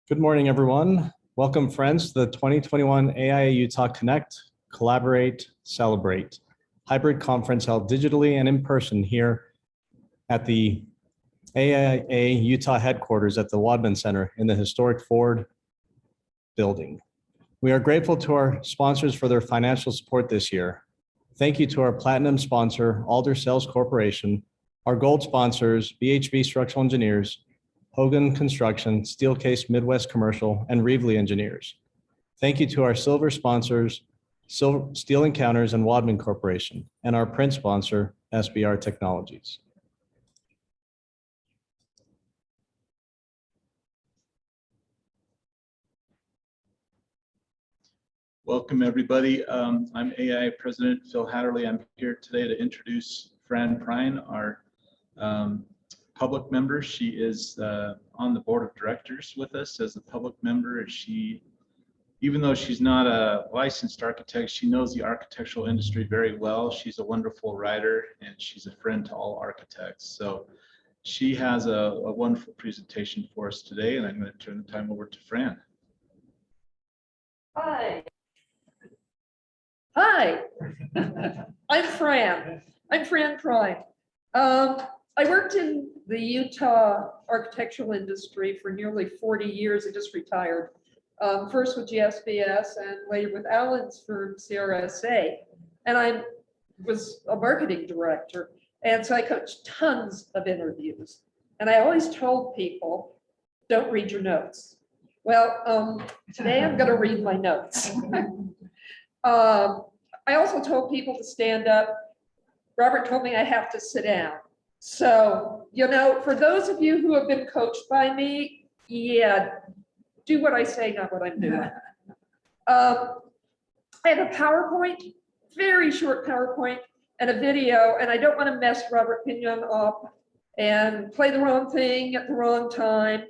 Good morning, everyone. Welcome, friends, to the 2021 AIA Utah Connect, Collaborate, Celebrate hybrid conference held digitally and in person here at the AIA Utah headquarters at the Wadman Center in the historic Ford building. We are grateful to our sponsors for their financial support this year. Thank you to our platinum sponsor, Alder Sales Corporation, our gold sponsors, BHB Structural Engineers, Hogan Construction, Steelcase Midwest Commercial, and Reevely Engineers. Thank you to our silver sponsors, Steel Encounters and Wadman Corporation, and our print sponsor, SBR Technologies. Welcome, everybody. I'm AIA President Phil Hatterley. I'm here today to introduce Fran Pruyn, our public member. She is on the board of directors with us as a public member. She, even though she's not a licensed architect, she knows the architectural industry very well. She's a wonderful writer and she's a friend to all architects. So she has a wonderful presentation for us today, and I'm going to turn the time over to Fran. Hi. Hi. I'm Fran. I'm Fran Pruyn. I worked in the Utah architectural industry for nearly 40 years. I just retired. First with GSBS and later with Allen's firm, CRSA. And I was a marketing director. And so I coached tons of interviews. And I always told people, don't read your notes. Well, today I'm going to read my notes. I also told people to stand up. Robert told me I have to sit down. So, you know, for those of you who have been coached by me, yeah, do what I say, not what I'm doing. I have a PowerPoint, very short PowerPoint, and a video, and I don't want to mess Robert Pinion up and play the wrong thing at the wrong time.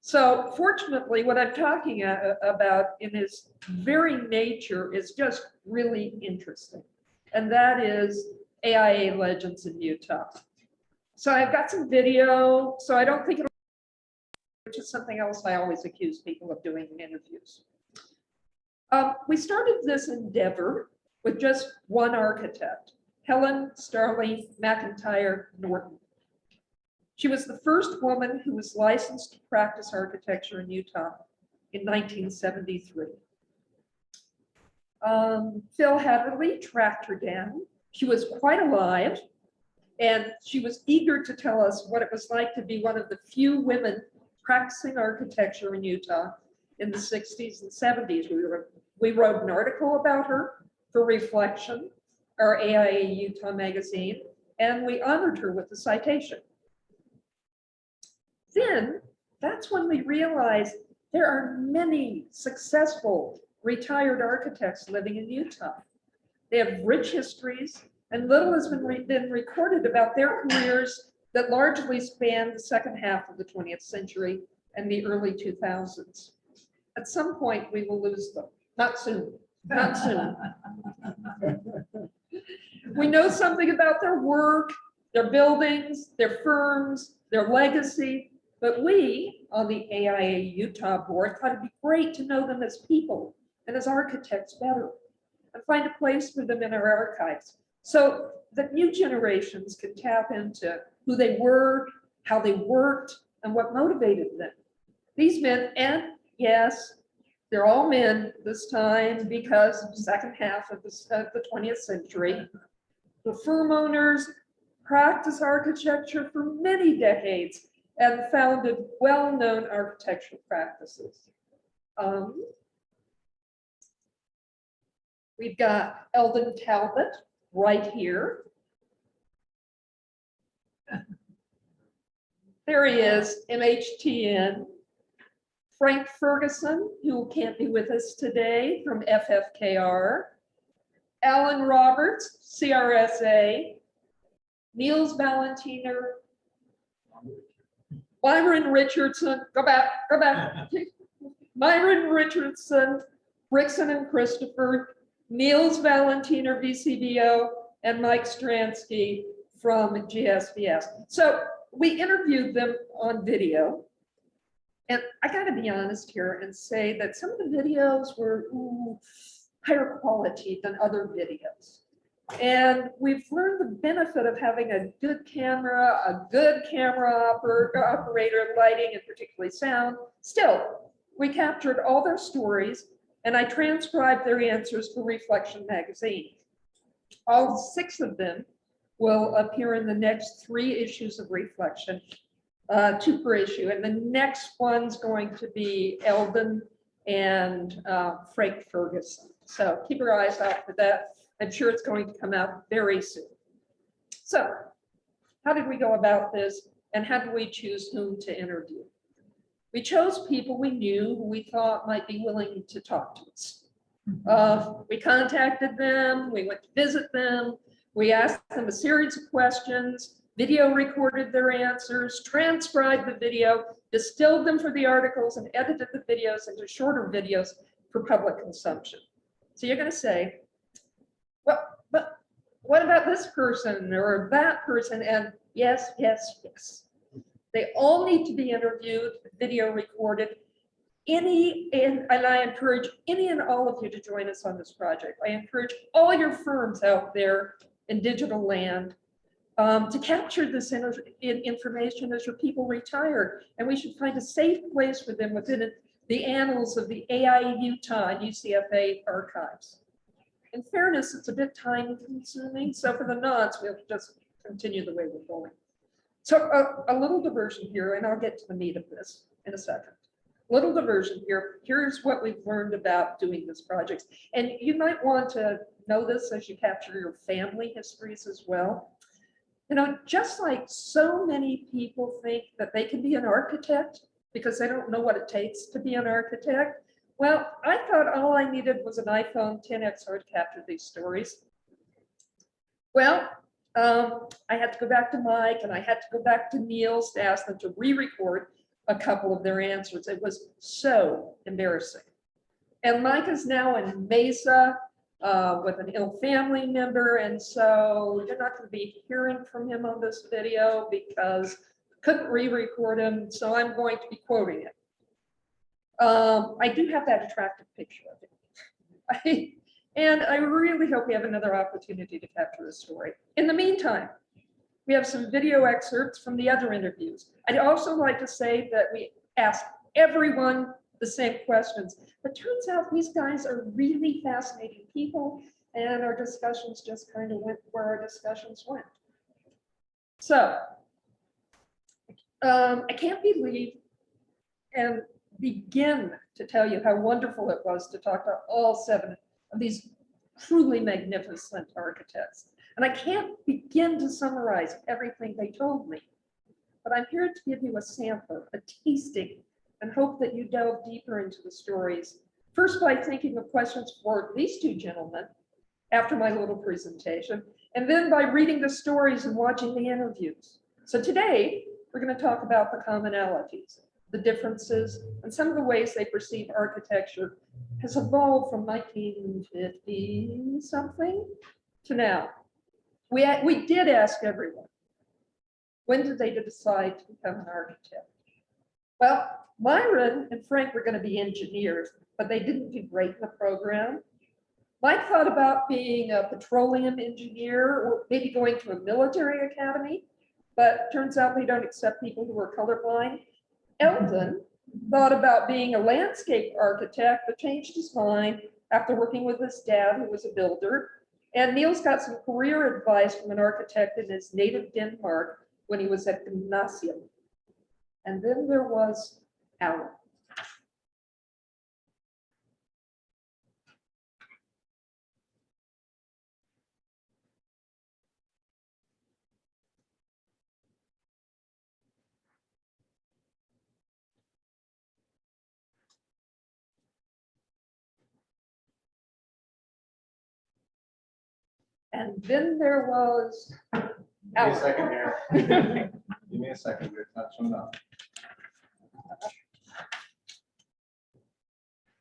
So fortunately, what I'm talking about in its very nature is just really interesting. And that is AIA Legends in Utah. So I've got some video, so I don't think it'll, which is something else I always accuse people of doing in interviews. We started this endeavor with just one architect, Helen Starling Mcintyre Norton. She was the first woman who was licensed to practice architecture in Utah in 1973. Phil Hatterley tracked her down. She was quite alive, and she was eager to tell us what it was like to be one of the few women practicing architecture in Utah in the 60s and 70s. We wrote an article about her for Reflection, our AIA Utah magazine, and we honored her with a citation. Then that's when we realized there are many successful retired architects living in Utah. They have rich histories, and little has been recorded about their careers that largely spanned the second half of the 20th century and the early 2000s. At some point, we will lose them. Not soon. Not soon. We know something about their work, their buildings, their firms, their legacy, but we on the AIA Utah board thought it'd be great to know them as people and as architects better and find a place for them in our archives so that new generations can tap into who they were, how they worked, and what motivated them. These men, and yes, they're all men this time because of the second half of the 20th century. The firm owners practiced architecture for many decades and founded well-known architectural practices. We've got Eldon Talbot right here. There he is, MHTN. Frank Ferguson, who can't be with us today, from FFKR. Alan Roberts, CRSA. Niels Valentiner. Myron Richardson, go back. Myron Richardson, Rickson and Christopher, Niels Valentiner, VCBO, and Mike Stransky from GSBS. So we interviewed them on video. And I gotta be honest here and say that some of the videos were higher quality than other videos. And we've learned the benefit of having a good camera operator, lighting, and particularly sound. Still, we captured all their stories and I transcribed their answers for Reflection magazine. All 6 of them will appear in the next 3 issues of Reflection, 2 per issue. And the next one's going to be Eldon and Frank Ferguson. So keep your eyes out for that. I'm sure it's going to come out very soon. So how did we go about this and how did we choose whom to interview? We chose people we knew who we thought might be willing to talk to us. We contacted them, we went to visit them, we asked them a series of questions, video recorded their answers, transcribed the video, distilled them for the articles, and edited the videos into shorter videos for public consumption. So you're going to say, well, but what about this person or that person? And yes, yes, yes. They all need to be interviewed, video recorded. And I encourage any and all of you to join us on this project. I encourage all your firms out there in digital land to capture this information as your people retire. And we should find a safe place for them within the annals of the AIA Utah and UCFA archives. In fairness, it's a bit time consuming. So for the nods, we'll just continue the way we're going. So a little diversion here, and I'll get to the meat of this in a second. Little diversion here. Here's what we've learned about doing this project. And you might want to know this as you capture your family histories as well. You know, just like so many people think that they can be an architect because they don't know what it takes to be an architect. Well, I thought all I needed was an iPhone XR to capture these stories. Well, I had to go back to Mike and I had to go back to Niels to ask them to re-record a couple of their answers. It was so embarrassing. And Mike is now in Mesa with an ill family member. And so you're not going to be hearing from him on this video because I couldn't re-record him. So I'm going to be quoting it. I do have that attractive picture of him. And I really hope we have another opportunity to capture the story. In the meantime, we have some video excerpts from the other interviews. I'd also like to say that we asked everyone the same questions, but turns out these guys are really fascinating people and our discussions just kind of went where our discussions went. So I can't believe and begin to tell you how wonderful it was to talk to all 7 of these truly magnificent architects. And I can't begin to summarize everything they told me, but I'm here to give you a sampler, a tasting, and hope that you delve deeper into the stories. First by thinking of questions for these 2 gentlemen after my little presentation, and then by reading the stories and watching the interviews. So today, we're going to talk about the commonalities, the differences, and some of the ways they perceive architecture has evolved from 1950 something to now. We did ask everyone, when did they decide to become an architect? Well, Myron and Frank were going to be engineers, but they didn't do great in the program. Mike thought about being a petroleum engineer or maybe going to a military academy, but turns out they don't accept people who are colorblind. Eldon thought about being a landscape architect, but changed his mind after working with his dad, who was a builder. And Niels got some career advice from an architect in his native Denmark when he was at Gymnasium. And then there was Alan. And then there was Give me a second here. Give me a second. It's not showing up.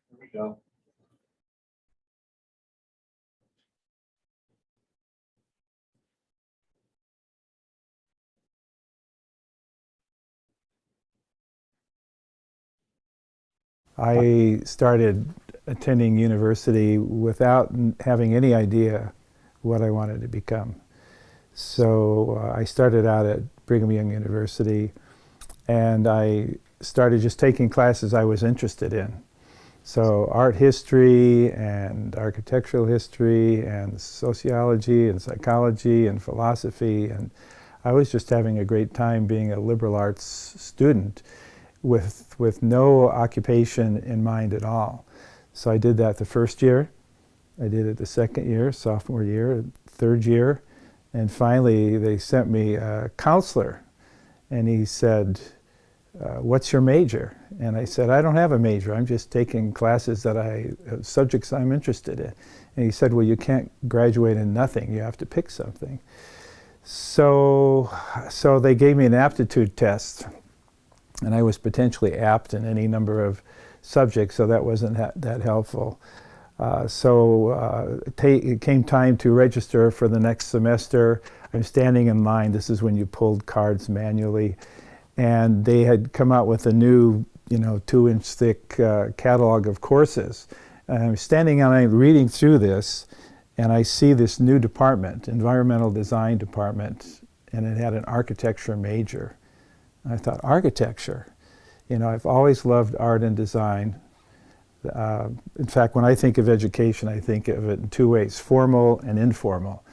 Here we go. I started attending university without having any idea what I wanted to become. So I started out at Brigham Young University, and I started just taking classes I was interested in. So art history and architectural history and sociology and psychology and philosophy, and I was just having a great time being a liberal arts student with no occupation in mind at all. So I did that the first year, I did it the second year, sophomore year, third year, and finally they sent me a counselor, and he said, what's your major? And I said, I don't have a major, I'm just taking classes that subjects I'm interested in. And he said, well, you can't graduate in nothing, you have to pick something. So they gave me an aptitude test, and I was potentially apt in any number of subjects, so that wasn't that helpful. It came time to register for the next semester. I'm standing in line, this is when you pulled cards manually, and they had come out with a new, 2-inch thick catalog of courses. And I'm standing in line reading through this, and I see this new department, environmental design department, and it had an architecture major. And I thought, architecture? I've always loved art and design. In fact, when I think of education, I think of it in two ways, formal and informal.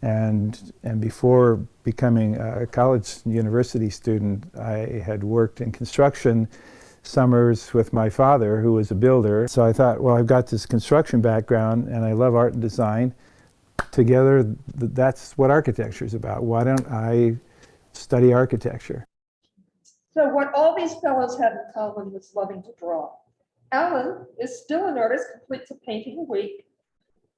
And before becoming a college university student, I had worked in construction summers with my father, who was a builder. So I thought, well, I've got this construction background and I love art and design. Together, that's what architecture is about. Why don't I study architecture? So what all these fellows had in common was loving to draw. Alan is still an artist, completes a painting a week.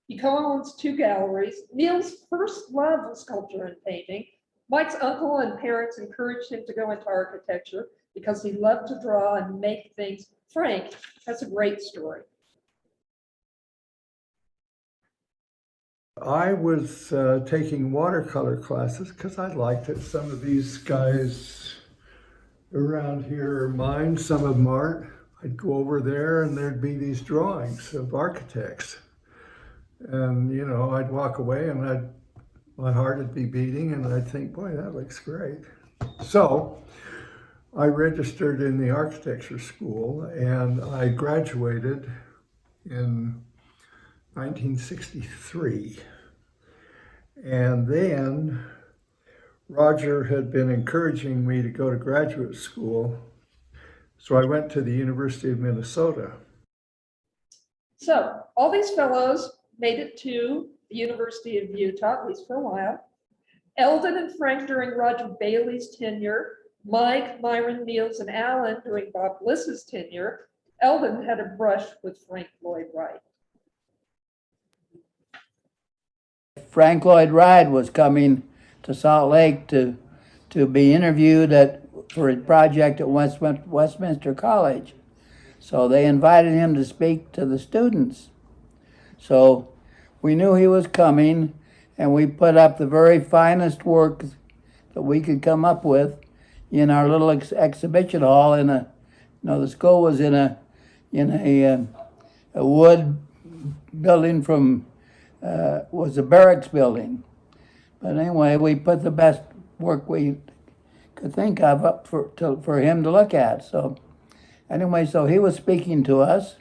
He co-owns 2 galleries. Neil's first love was sculpture and painting. Mike's uncle and parents encouraged him to go into architecture because he loved to draw and make things. Frank has a great story. I was taking watercolor classes because I liked it. Some of these guys around here are mine, some of them aren't. I'd go over there and there'd be these drawings of architects. And, I'd walk away and my heart would be beating and I'd think, boy, that looks great. So I registered in the architecture school and I graduated in 1963. And then Roger had been encouraging me to go to graduate school. So I went to the University of Minnesota. So all these fellows made it to the University of Utah, at least for a while. Eldon and Frank during Roger Bailey's tenure, Mike, Myron, Niels, and Alan during Bob Bliss's tenure. Eldon had a brush with Frank Lloyd Wright. Frank Lloyd Wright was coming to Salt Lake to be interviewed for a project at Westminster College. So they invited him to speak to the students. So we knew he was coming, and we put up the very finest work that we could come up with in our little exhibition hall. The school was in a wood building from was a barracks building. But anyway, we put the best work we could think of up for him to look at. So anyway, so he was speaking to us,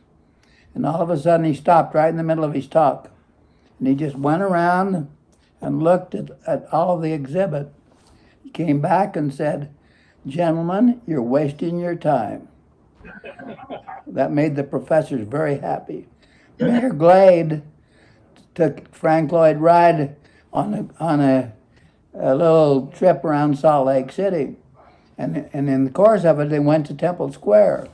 and all of a sudden he stopped right in the middle of his talk. And he just went around and looked at all of the exhibit. He came back and said, "Gentlemen, you're wasting your time." That made the professors very happy. Mayor Glade took Frank Lloyd Wright on a little trip around Salt Lake City. And in the course of it, they went to Temple Square.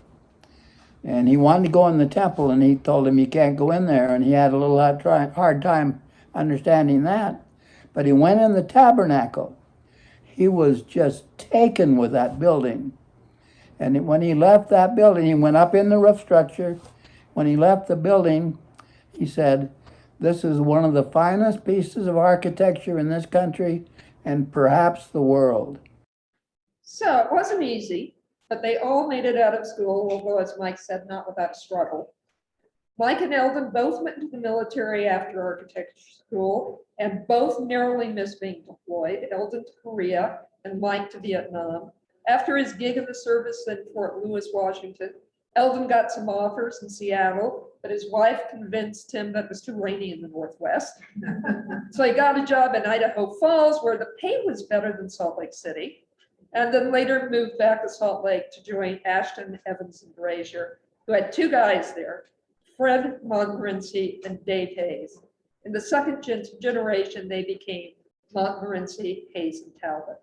And he wanted to go in the temple, and he told him, you can't go in there. And he had a little hard time understanding that. But he went in the tabernacle. He was just taken with that building. And when he left that building, he went up in the roof structure. When he left the building, he said, "This is one of the finest pieces of architecture in this country and perhaps the world." So it wasn't easy. but they all made it out of school, although, as Mike said, not without a struggle. Mike and Eldon both went into the military after architecture school, and both narrowly missed being deployed, Eldon to Korea and Mike to Vietnam. After his gig in the service in Fort Lewis, Washington, Eldon got some offers in Seattle, but his wife convinced him that it was too rainy in the Northwest. So he got a job in Idaho Falls, where the pay was better than Salt Lake City, and then later moved back to Salt Lake to join Ashton, Evans, and Brazier, who had two guys there, Fred Montmorency and Dave Hayes. In the second generation, they became Montmorency, Hayes, and Talbot.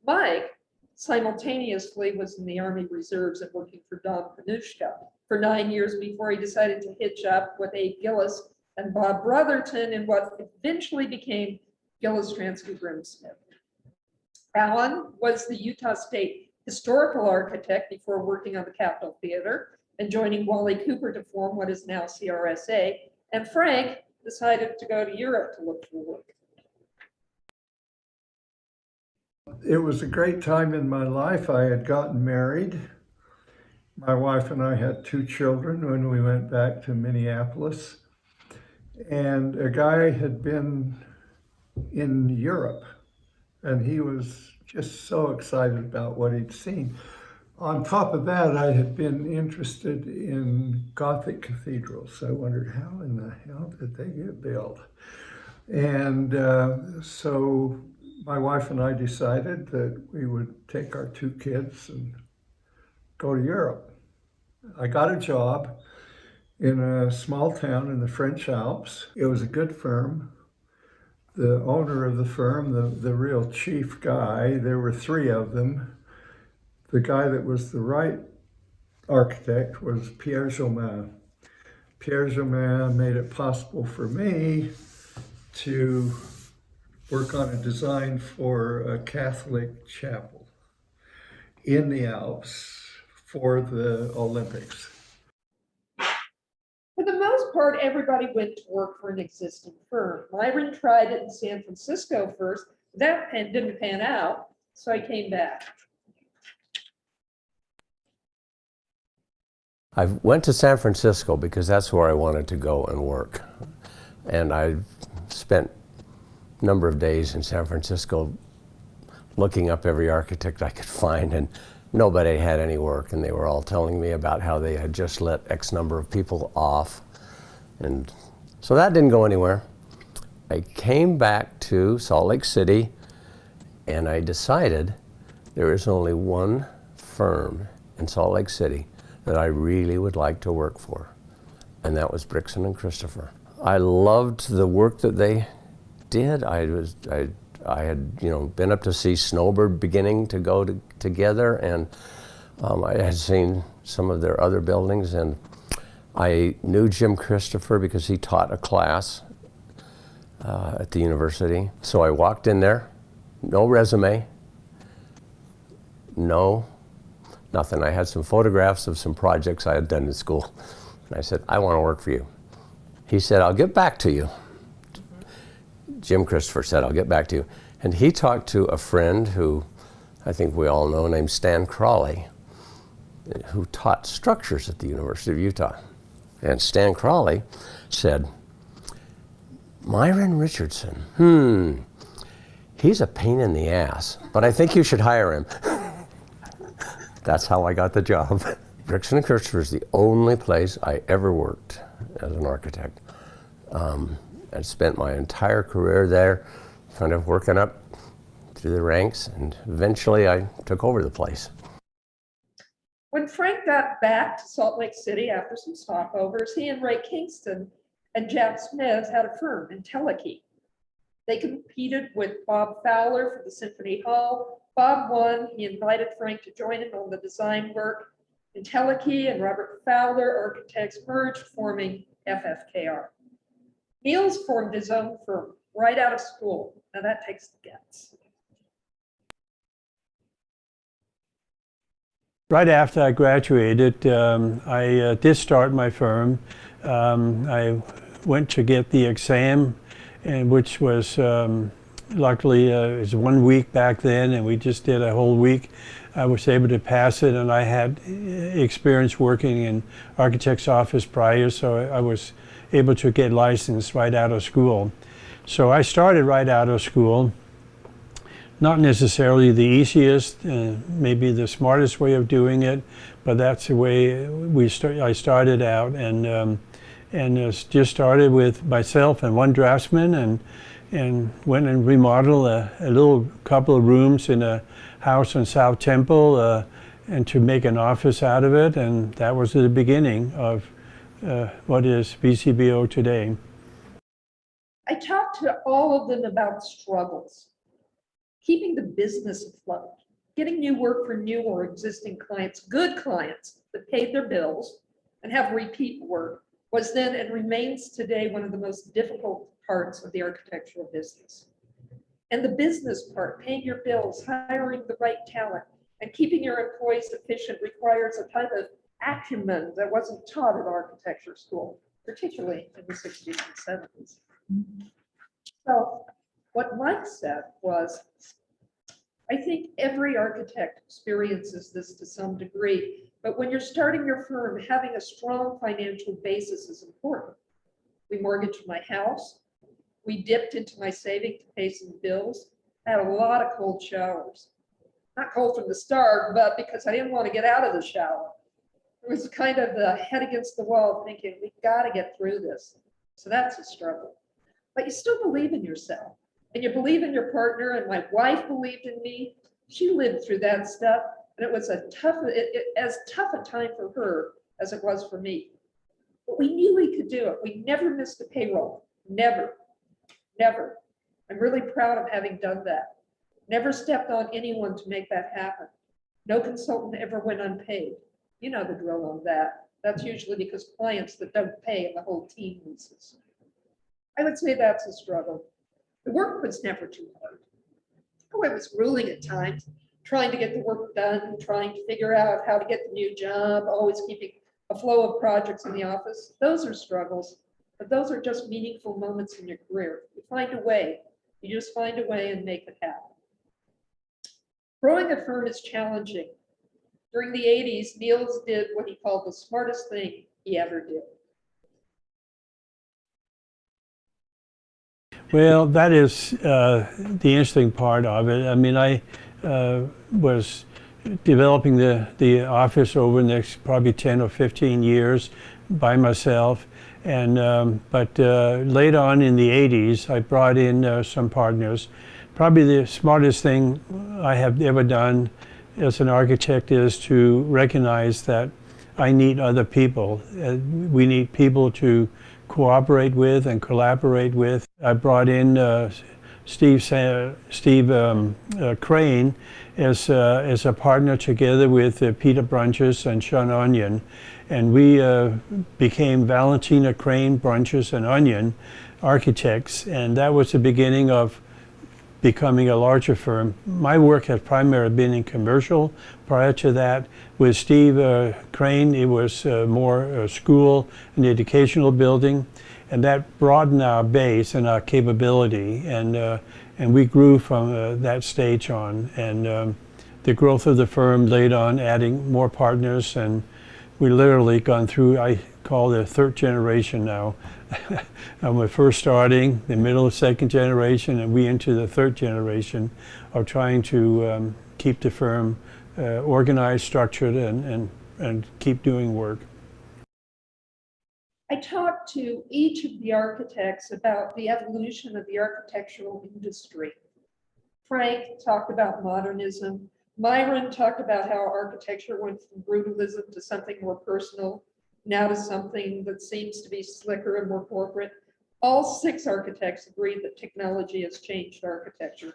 Mike simultaneously was in the Army Reserves and working for Don Panushka for 9 years before he decided to hitch up with Abe Gillis and Bob Brotherton in what eventually became Gillis Transky Grimsmith. Allen was the Utah State historical architect before working on the Capitol Theater and joining Wally Cooper to form what is now CRSA. And Frank decided to go to Europe to look for work. It was a great time in my life. I had gotten married. My wife and I had 2 children when we went back to Minneapolis. And a guy had been in Europe, and he was just so excited about what he'd seen. On top of that, I had been interested in Gothic cathedrals. I wondered, how in the hell did they get built? And so my wife and I decided that we would take our 2 kids and go to Europe. I got a job in a small town in the French Alps. It was a good firm. The owner of the firm, the real chief guy, there were 3 of them. The guy that was the right architect was Pierre Jomain. Pierre Jomain made it possible for me to work on a design for a Catholic chapel in the Alps for the Olympics. For the most part, everybody went to work for an existing firm. Myron tried it in San Francisco first. That didn't pan out, so I came back. I went to San Francisco because that's where I wanted to go and work. And I spent a number of days in San Francisco looking up every architect I could find, and nobody had any work, and they were all telling me about how they had just let X number of people off. And so that didn't go anywhere. I came back to Salt Lake City, and I decided there is only one firm in Salt Lake City that I really would like to work for, and that was Brixton and Christopher. I loved the work that they did. I had been up to see Snowbird beginning to go together, and I had seen some of their other buildings, and I knew Jim Christopher because he taught a class at the university. So I walked in there, no resume, nothing. I had some photographs of some projects I had done in school. And I said, I want to work for you. He said, I'll get back to you. Jim Christopher said, I'll get back to you. And he talked to a friend who I think we all know, named Stan Crawley, who taught structures at the University of Utah. And Stan Crawley said, Myron Richardson, he's a pain in the ass, but I think you should hire him. That's how I got the job. Brixton and Christopher is the only place I ever worked as an architect. I spent my entire career there, kind of working up through the ranks, and eventually I took over the place. When Frank got back to Salt Lake City after some stopovers, he and Ray Kingston and Jack Smith had a firm, Intellikey. They competed with Bob Fowler for the Symphony Hall. Bob won. He invited Frank to join him on the design work. Intellikey and Robert Fowler architects merged, forming FFKR. Niels formed his own firm right out of school. Now that takes the guts. Right after I graduated, I did start my firm. I went to get the exam, and which was luckily it was 1 week back then, and we just did a whole week. I was able to pass it, and I had experience working in architect's office prior, so I was able to get licensed right out of school. So I started right out of school. Not necessarily the easiest, maybe the smartest way of doing it, but that's the way I started out, and just started with myself and one draftsman, and went and remodeled a little couple of rooms in a house on South Temple, and to make an office out of it, and that was the beginning of what is VCBO today. I talked to all of them about struggles, keeping the business afloat, getting new work for new or existing clients, good clients that paid their bills and have repeat work, was then and remains today one of the most difficult parts of the architectural business. And the business part, paying your bills, hiring the right talent, and keeping your employees efficient requires a type of acumen that wasn't taught at architecture school, particularly in the 60s and 70s. So what Mike said was, I think every architect experiences this to some degree, but when you're starting your firm, having a strong financial basis is important. We mortgaged my house. We dipped into my savings to pay some bills. I had a lot of cold showers. Not cold from the start, but because I didn't want to get out of the shower. It was kind of the head against the wall thinking, we got to get through this. So that's a struggle. But you still believe in yourself. And you believe in your partner, and my wife believed in me. She lived through that stuff, and it was as tough a time for her as it was for me. But we knew we could do it. We never missed a payroll. Never, never. I'm really proud of having done that. Never stepped on anyone to make that happen. No consultant ever went unpaid. You know the drill on that. That's usually because clients that don't pay and the whole team loses. I would say that's a struggle. The work was never too hard. Oh, it was grueling at times, trying to get the work done, trying to figure out how to get the new job, always keeping a flow of projects in the office. Those are struggles, but those are just meaningful moments in your career. You find a way. You just find a way and make it happen. Growing a firm is challenging. During the 80s, Niels did what he called the smartest thing he ever did. Well, that is the interesting part of it. I mean, I was developing the office over the next probably 10 or 15 years by myself. And but late on in the 80s, I brought in some partners. Probably the smartest thing I have ever done as an architect is to recognize that I need other people. We need people to cooperate with and collaborate with. I brought in Steve Crane as a partner together with Peter Brunches and Sean Onion, and we became Valentina Crane, Brunches, and Onion architects, and that was the beginning of becoming a larger firm. My work has primarily been in commercial. Prior to that, with Steve Crane, it was more school and educational building, and that broadened our base and our capability, and we grew from that stage on. And the growth of the firm laid on adding more partners, and we literally gone through, I call it the third generation now. We're first starting, the middle of second generation, and we into the third generation of trying to keep the firm organized, structured, and keep doing work. I talked to each of the architects about the evolution of the architectural industry. Frank talked about modernism. Myron talked about how architecture went from brutalism to something more personal, now to something that seems to be slicker and more corporate. All 6 architects agreed that technology has changed architecture.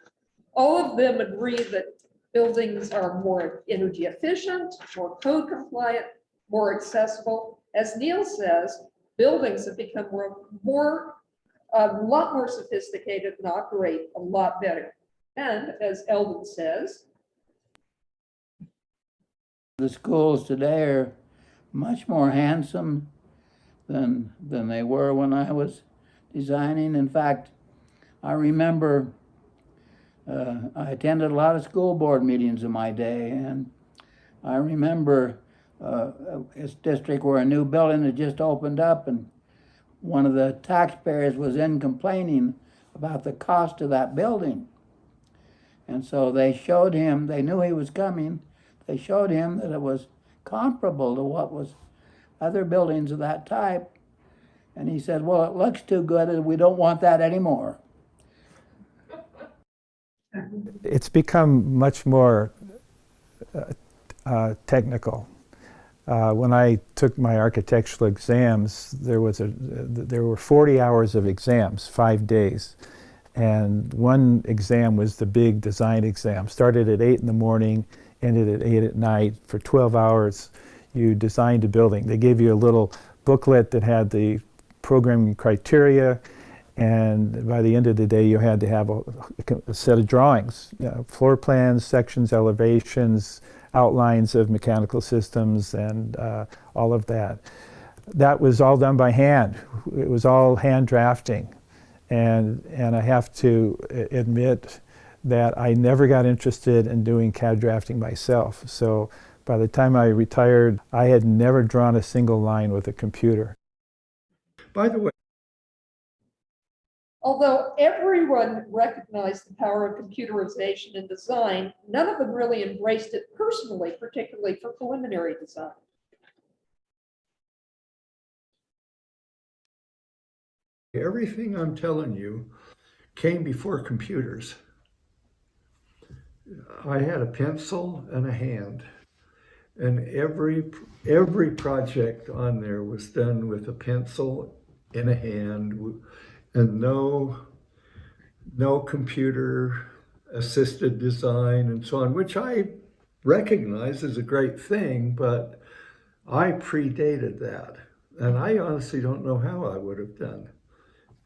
All of them agree that buildings are more energy efficient, more code compliant, more accessible. As Neil says, buildings have become a lot more sophisticated and operate a lot better. And as Eldon says, the schools today are much more handsome than they were when I was designing. In fact, I remember I attended a lot of school board meetings in my day, and I remember this district where a new building had just opened up, and one of the taxpayers was in complaining about the cost of that building. And so they showed him, they knew he was coming, they showed him that it was comparable to what was other buildings of that type. And he said, well, it looks too good and we don't want that anymore. It's become much more technical. When I took my architectural exams, there were 40 hours of exams, 5 days. And one exam was the big design exam. Started at 8 in the morning, ended at 8 at night. For 12 hours, you designed a building. They gave you a little booklet that had the programming criteria, and by the end of the day, you had to have a set of drawings, floor plans, sections, elevations, outlines of mechanical systems, and all of that. That was all done by hand. It was all hand drafting. And I have to admit that I never got interested in doing CAD drafting myself. So by the time I retired, I had never drawn a single line with a computer. By the way, Although everyone recognized the power of computerization in design, none of them really embraced it personally, particularly for preliminary design. everything I'm telling you came before computers. I had a pencil and a hand, and every project on there was done with a pencil in a hand, and no computer assisted design and so on, which I recognize as a great thing, but I predated that. And I honestly don't know how I would have done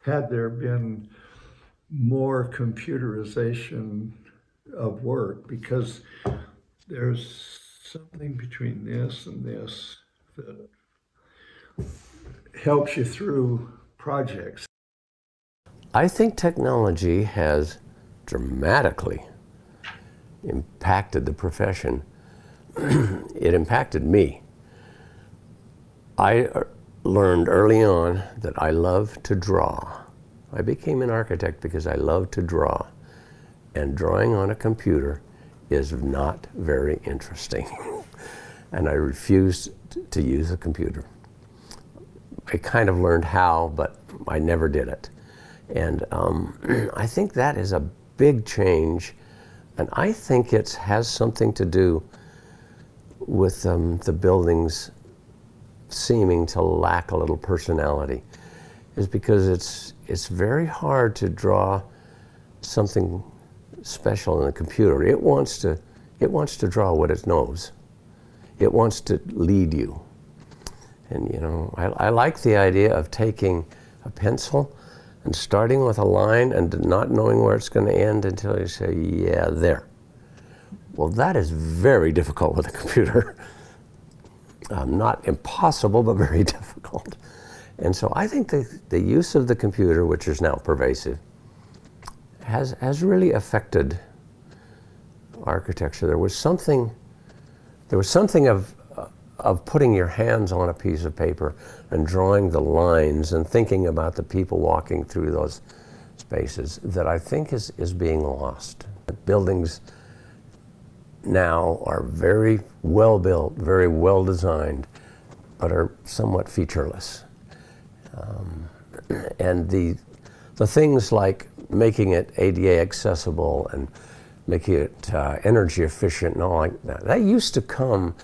had there been more computerization of work, because there's something between this and this that helps you through projects. I think technology has dramatically impacted the profession. It impacted me. I learned early on that I love to draw. I became an architect because I love to draw. And drawing on a computer is not very interesting. And I refused to use a computer. I kind of learned how, but I never did it. And I think that is a big change, and I think it has something to do with the buildings seeming to lack a little personality, is because it's very hard to draw something special in a computer. It wants to draw what it knows. It wants to lead you. And you know, I like the idea of taking a pencil and starting with a line and not knowing where it's going to end until you say, yeah, there. Well, that is very difficult with a computer. Not impossible, but very difficult. And so I think the use of the computer, which is now pervasive, has really affected architecture. There was something of putting your hands on a piece of paper and drawing the lines and thinking about the people walking through those spaces that I think is being lost. Buildings now are very well built, very well designed, but are somewhat featureless. And the things like making it ADA accessible and making it energy efficient and all like that, that used to come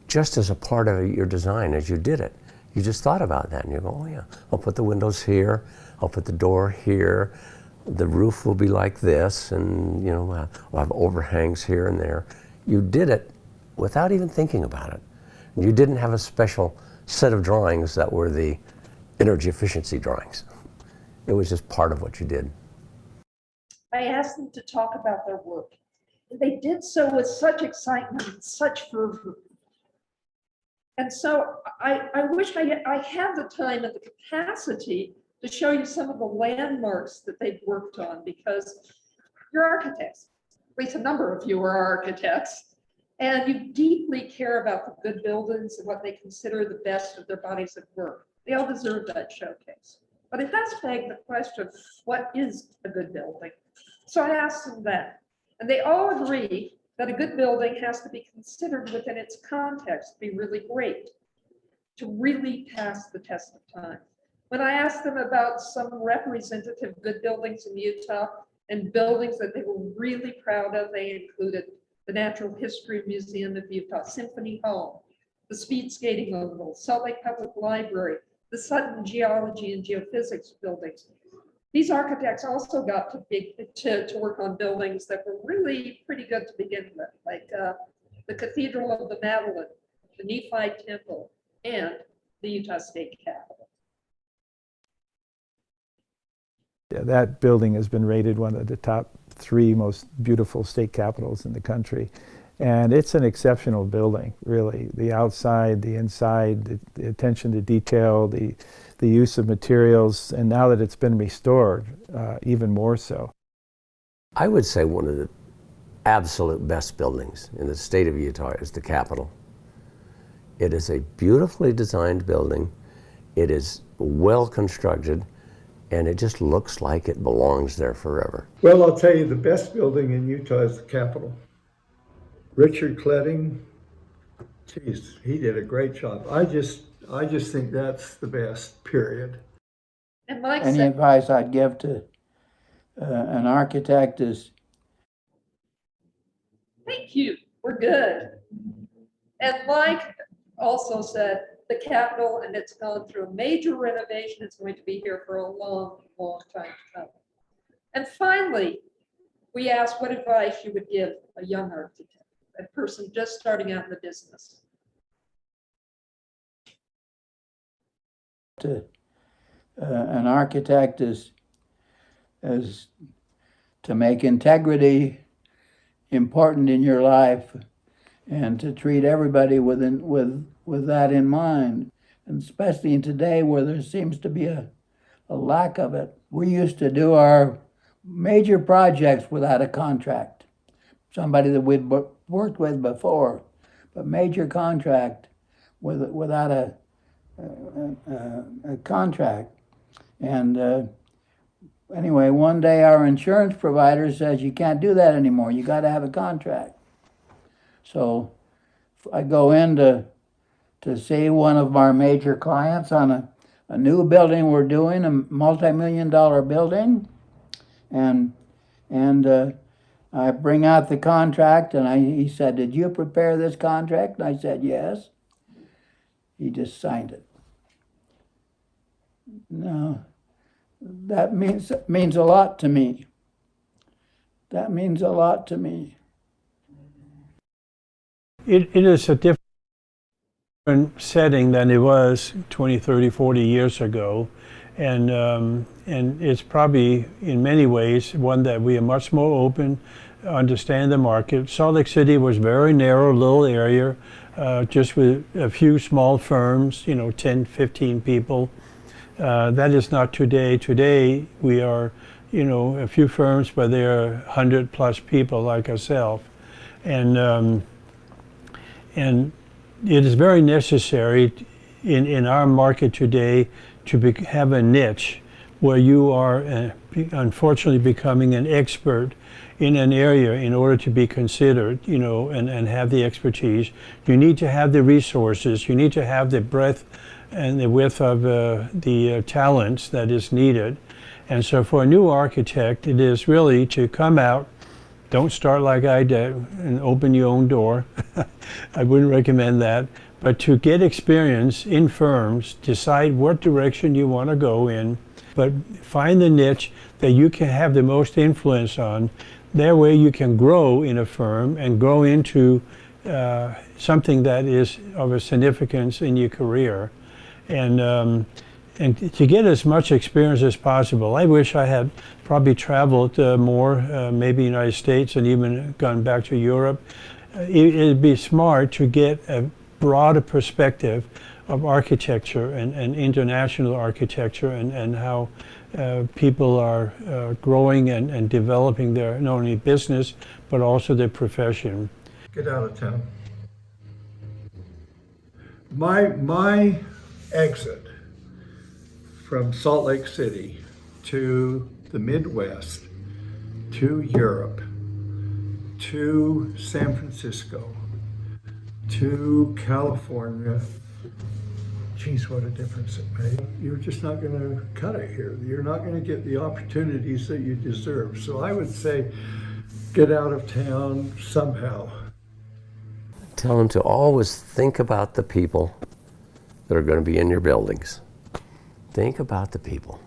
just as a part of your design as you did it. You just thought about that and you go, oh yeah, I'll put the windows here, I'll put the door here, the roof will be like this, and you know, I'll have overhangs here and there. You did it without even thinking about it. You didn't have a special set of drawings that were the energy efficiency drawings. It was just part of what you did. I asked them to talk about their work. They did so with such excitement and such fervor. And so I wish I had the time and the capacity to show you some of the landmarks that they've worked on, because you're architects. At least a number of you are architects. And you deeply care about the good buildings and what they consider the best of their bodies of work. They all deserve that showcase. But it does beg the question, what is a good building? So I asked them that. And they all agree that a good building has to be considered within its context, be really great, to really pass the test of time. When I asked them about some representative good buildings in Utah and buildings that they were really proud of, they included the Natural History Museum of Utah, Symphony Hall, the Speed Skating Oval, Salt Lake Public Library, the Sutton Geology and Geophysics buildings. These architects also got to work on buildings that were really pretty good to begin with, like the Cathedral of the Madeleine, the Nephi Temple, and the Utah State Capitol. Yeah, that building has been rated one of the top 3 most beautiful state capitals in the country. And it's an exceptional building, really. The outside, the inside, the attention to detail, the use of materials, and now that it's been restored, even more so. I would say one of the absolute best buildings in the state of Utah is the Capitol. It is a beautifully designed building. It is well constructed, and it just looks like it belongs there forever. Well, I'll tell you, the best building in Utah is the Capitol. Richard Kletting, geez, he did a great job. I just think that's the best, period. And Mike Any said, advice I'd give to an architect is, thank you, we're good. And Mike also said, the Capitol, and it's gone through a major renovation. It's going to be here for a long, long time to come. And finally, we asked what advice you would give a young architect, a person just starting out in the business. to an architect is to make integrity important in your life and to treat everybody with that in mind. And especially in today where there seems to be a lack of it. We used to do our major projects without a contract. Somebody that we'd worked with before, but major contract without a contract. And anyway, one day our insurance provider says you can't do that anymore. You got to have a contract. So I go in to see one of our major clients on a new building we're doing, a multi-million-dollar building, and I bring out the contract, and he said, "Did you prepare this contract?" And I said, "Yes." He just signed it. No, that means a lot to me. That means a lot to me. It is a different setting than it was 20, 30, 40 years ago. And it's probably, in many ways, one that we are much more open, understand the market. Salt Lake City was very narrow, little area, just with a few small firms, 10, 15 people. That is not today. Today, we are, a few firms, but there are 100 plus people like ourselves. And it is very necessary in our market today to have a niche where you are unfortunately becoming an expert in an area in order to be considered, and have the expertise. You need to have the resources. You need to have the breadth and the width of the talents that is needed. And so for a new architect, it is really to come out. Don't start like I did and open your own door. I wouldn't recommend that. But to get experience in firms, decide what direction you want to go in, but find the niche that you can have the most influence on. That way you can grow in a firm and grow into something that is of a significance in your career. And to get as much experience as possible. I wish I had probably traveled more, maybe United States and even gone back to Europe. It'd be smart to get broader perspective of architecture and international architecture and how people are growing and developing their not only business but also their profession. Get out of town. My exit from Salt Lake City to the Midwest, to Europe, to San Francisco, to California. Geez, what a difference it made. You're just not going to cut it here. You're not going to get the opportunities that you deserve. So I would say get out of town somehow. Tell them to always think about the people that are going to be in your buildings. Think about the people.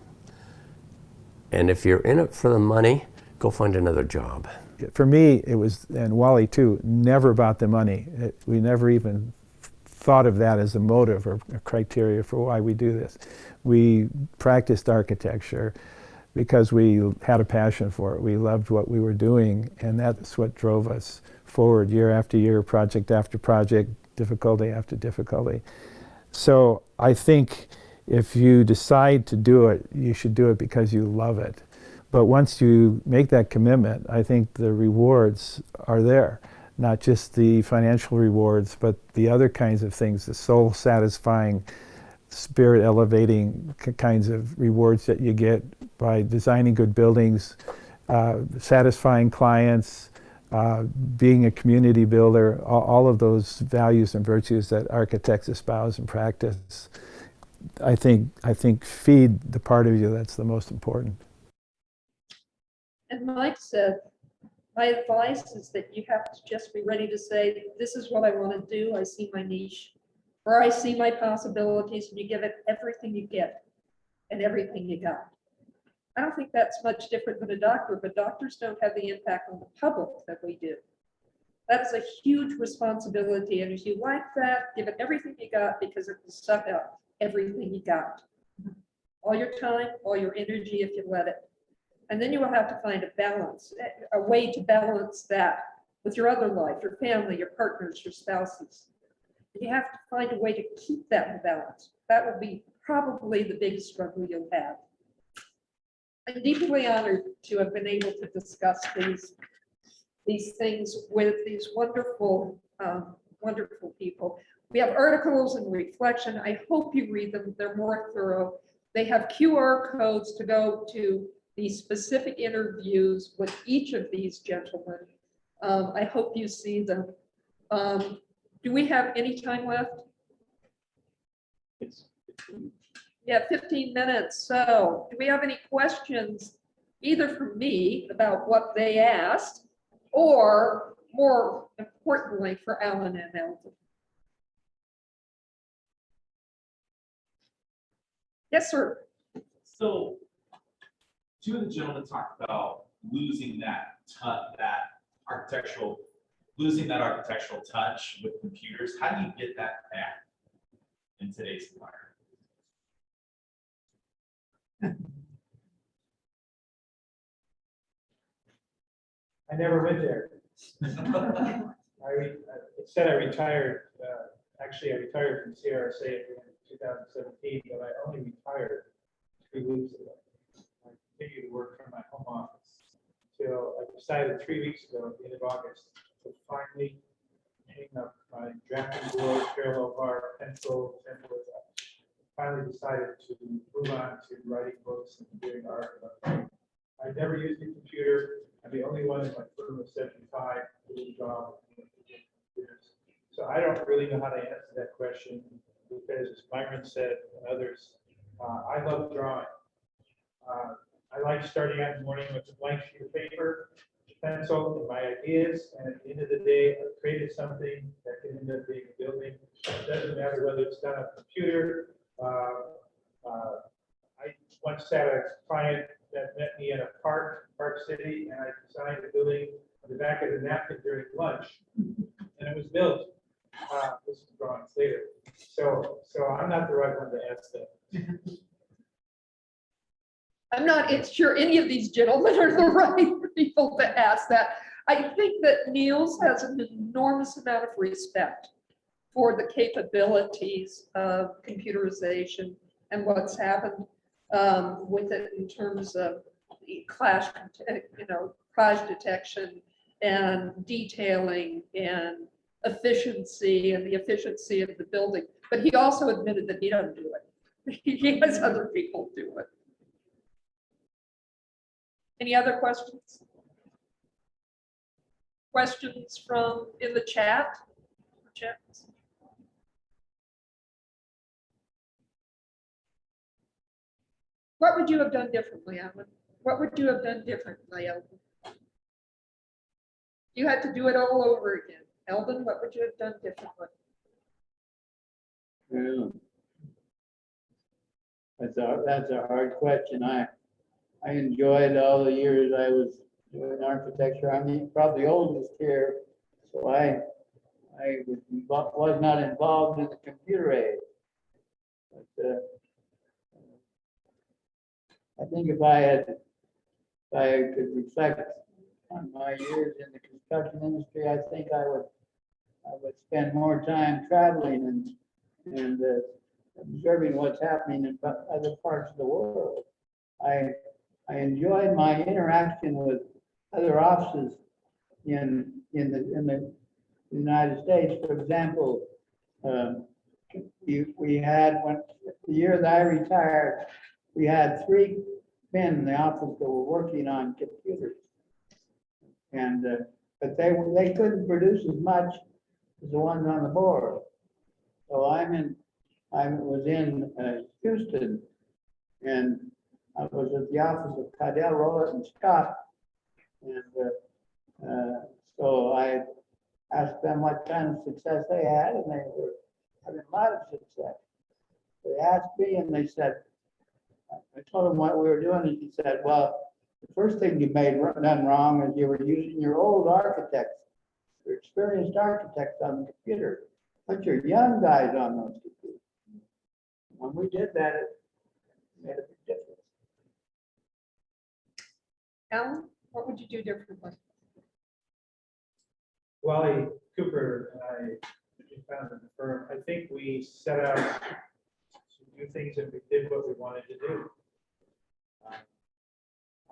And if you're in it for the money, go find another job. For me, it was, and Wally too, never about the money. We never even thought of that as a motive or a criteria for why we do this. We practiced architecture because we had a passion for it. We loved what we were doing, and that's what drove us forward year after year, project after project, difficulty after difficulty. So I think if you decide to do it, you should do it because you love it. But once you make that commitment, I think the rewards are there. Not just the financial rewards, but the other kinds of things, the soul-satisfying, spirit-elevating kinds of rewards that you get by designing good buildings, satisfying clients, being a community builder, all of those values and virtues that architects espouse and practice. I think feed the part of you that's the most important. And Mike said, my advice is that you have to just be ready to say, this is what I want to do. I see my niche, or I see my possibilities, and you give it everything you get and everything you got. I don't think that's much different than a doctor, but doctors don't have the impact on the public that we do. That's a huge responsibility. And if you like that, give it everything you got, because it will suck up everything you got. All your time, all your energy, if you let it. And then you will have to find a balance, a way to balance that with your other life, your family, your partners, your spouses. You have to find a way to keep that in balance. That will be probably the biggest struggle you'll have. I'm deeply honored to have been able to discuss these things with these wonderful, wonderful people. We have articles and reflection. I hope you read them. They're more thorough. They have QR codes to go to the specific interviews with each of these gentlemen. I hope you see them. Do we have any time left? Yeah, 15 minutes. So do we have any questions, either from me about what they asked, or more importantly for Alan and Elton? Yes, sir. So two of the gentlemen talked about losing that architectural touch with computers. How do you get that back in today's environment? I never went there. Instead, I retired. Actually, I retired from CRSA in 2017, but I only retired 3 weeks ago. I continued to work from my home office until I decided 3 weeks ago, at the end of August, to finally hang up my drafting board, parallel bar, pencil, template. Finally decided to move on to writing books and doing art. I never used a computer. I'm the only one in my firm of 75 who did a job with computers. So I don't really know how to answer that question, because as Myron said and others, I love drawing. I like starting out in the morning with a blank sheet of paper, pencil, and my ideas, and at the end of the day, I've created something that can end up being a building. It doesn't matter whether it's done on a computer. I once had a client that met me in a Park City, and I designed a building on the back of the napkin during lunch, and it was built with some drawings later. So I'm not the right one to ask that. I'm not sure any of these gentlemen are the right people to ask that. I think that Niels has an enormous amount of respect for the capabilities of computerization and what's happened with it in terms of the crash detection and detailing and efficiency and the efficiency of the building. But he also admitted that he doesn't do it. He has other people do it. Any other questions? Questions from in the chat? Chats? What would you have done differently, Alan? What would you have done differently, Eldon? You had to do it all over again. Eldon, what would you have done differently? That's a hard question. I enjoyed all the years I was doing architecture. I'm probably the oldest here, so I was not involved in the computer age. But I think if I could reflect on my years in the construction industry, I think I would spend more time traveling and observing what's happening in other parts of the world. I enjoyed my interaction with other offices in the United States. For example, we had, when the year that I retired, we had 3 men in the office that were working on computers, and but they couldn't produce as much as the ones on the board. So I was in Houston, and I was at the office of Cadell, Rowlett, and Scott, and so I asked them what kind of success they had, and they were having a lot of success. They asked me, and they said, I told them what we were doing, and he said, well, the first thing you done wrong is you were using your old architects, your experienced architects on the computer. Put your young guys on those computers. When we did that, it made a big difference. Alan, what would you do differently? Wally Cooper and I founded the firm. I think we set out to do things and we did what we wanted to do.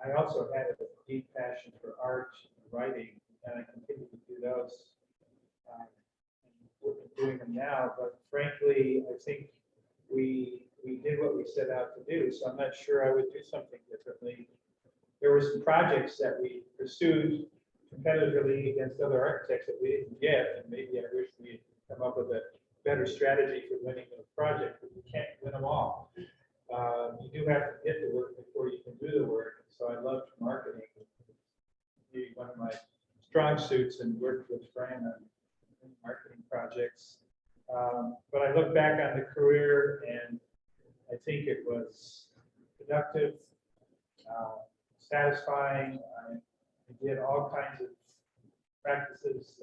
I also had a deep passion for art and writing, and I continue to do those. We're doing them now, but frankly, I think we did what we set out to do, so I'm not sure I would do something differently. There were some projects that we pursued competitively against other architects that we didn't get, and maybe I wish we had come up with a better strategy for winning those projects, but we can't win them all. You do have to get the work before you can do the work, so I loved marketing. Maybe one of my strong suits, and worked with Fran on marketing projects. But I look back on the career and I think it was productive, satisfying. I did all kinds of practices,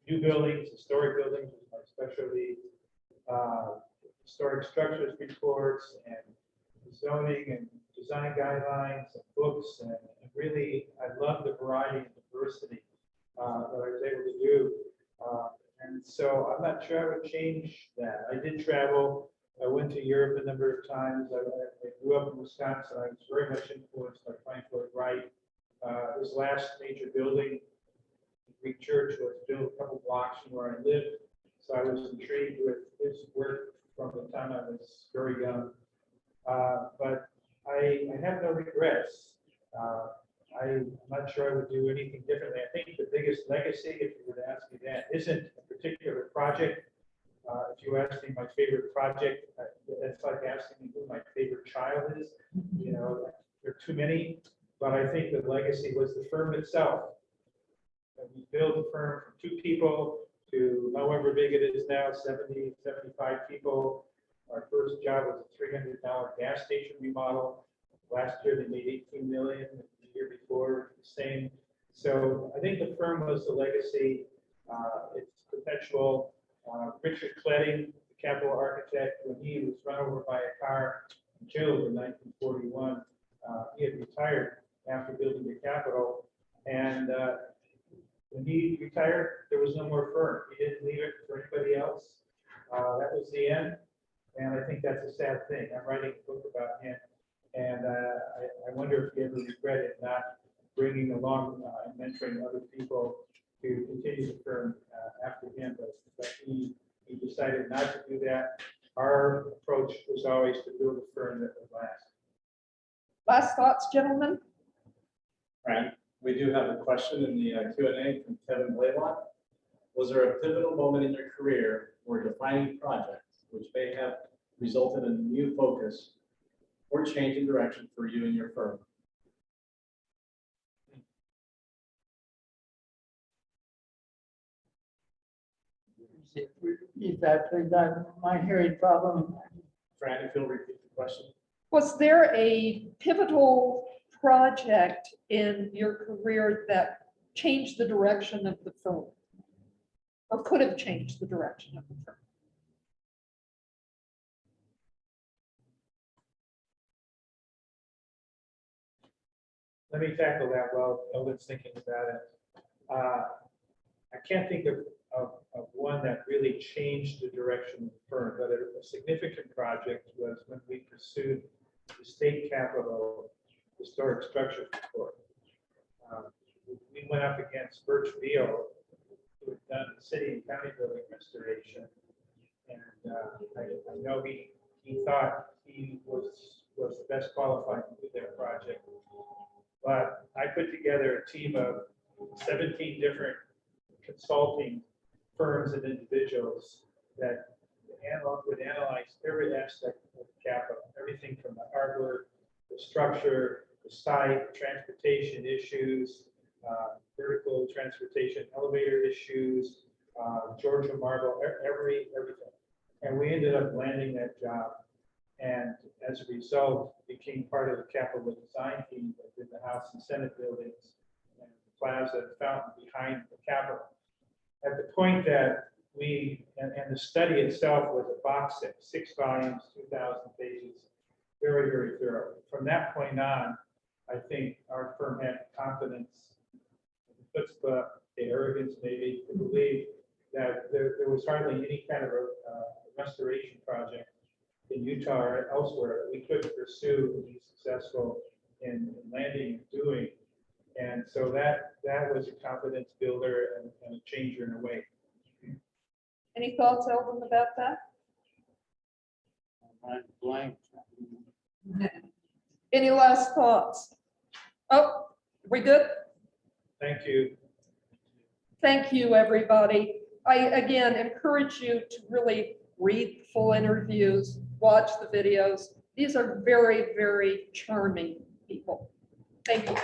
new buildings, historic buildings was my specialty, historic structures reports, and zoning and design guidelines and books, and really I love the variety and diversity that I was able to do. And so I'm not sure I would change that. I did travel. I went to Europe a number of times. I grew up in Wisconsin. I was very much influenced by Frank Lloyd Wright. His last major building, the Greek church, was built a couple blocks from where I lived. So I was intrigued with his work from the time I was very young. But I have no regrets. I'm not sure I would do anything differently. I think the biggest legacy, if you were to ask me that, isn't a particular project. If you ask me my favorite project, it's like asking me who my favorite child is. You know, there are too many, but I think the legacy was the firm itself. And we built the firm from 2 people to however big it is now, 70, 75 people. Our first job was a $300 gas station remodel. Last year they made $18 million. The year before, the same. So I think the firm was the legacy. It's perpetual. Richard Cletting, the Capitol architect, when he was run over by a car and killed in 1941, he had retired after building the Capitol. And when he retired, there was no more firm. He didn't leave it for anybody else. That was the end, and I think that's a sad thing. I'm writing a book about him, and I wonder if he ever regretted not bringing along and mentoring other people to continue the firm after him, but he decided not to do that. Our approach was always to build a firm that would last. Last thoughts, gentlemen? Right. We do have a question in the Q&A from Kevin Blaylock. Was there a pivotal moment in your career or defining project which may have resulted in a new focus or change in direction for you and your firm? Repeat that, please. My hearing problem. Fran, if you'll repeat the question. Was there a pivotal project in your career that changed the direction of the firm? Or could have changed the direction of the firm? Let me tackle that while Elden's thinking about it. I can't think of one that really changed the direction of the firm, but a significant project was when we pursued the state capitol historic structure report. We went up against Birch Beal, who had done the city and county building restoration, and I know he thought he was the best qualified to do that project. But I put together a team of 17 different consulting firms and individuals that would analyze every aspect of the capital, everything from the harbor, the structure, the site, transportation issues, vertical transportation, elevator issues, Georgia marble, everything. And we ended up landing that job. And as a result, became part of the capital design team that did the House and Senate buildings and the plaza and fountain behind the Capitol. At the point that and the study itself was a box set, 6 volumes, 2,000 pages, very, very thorough. From that point on, I think our firm had confidence, the chutzpah, the arrogance maybe, to believe that there was hardly any kind of a restoration project in Utah or elsewhere we could pursue and be successful in landing and doing. And so that was a confidence builder and a changer in a way. Any thoughts, Eldon, about that? I'm blank. Any last thoughts? Oh, we good? Thank you. Thank you, everybody. I, again, encourage you to really read full interviews, watch the videos. These are very, very charming people. Thank you.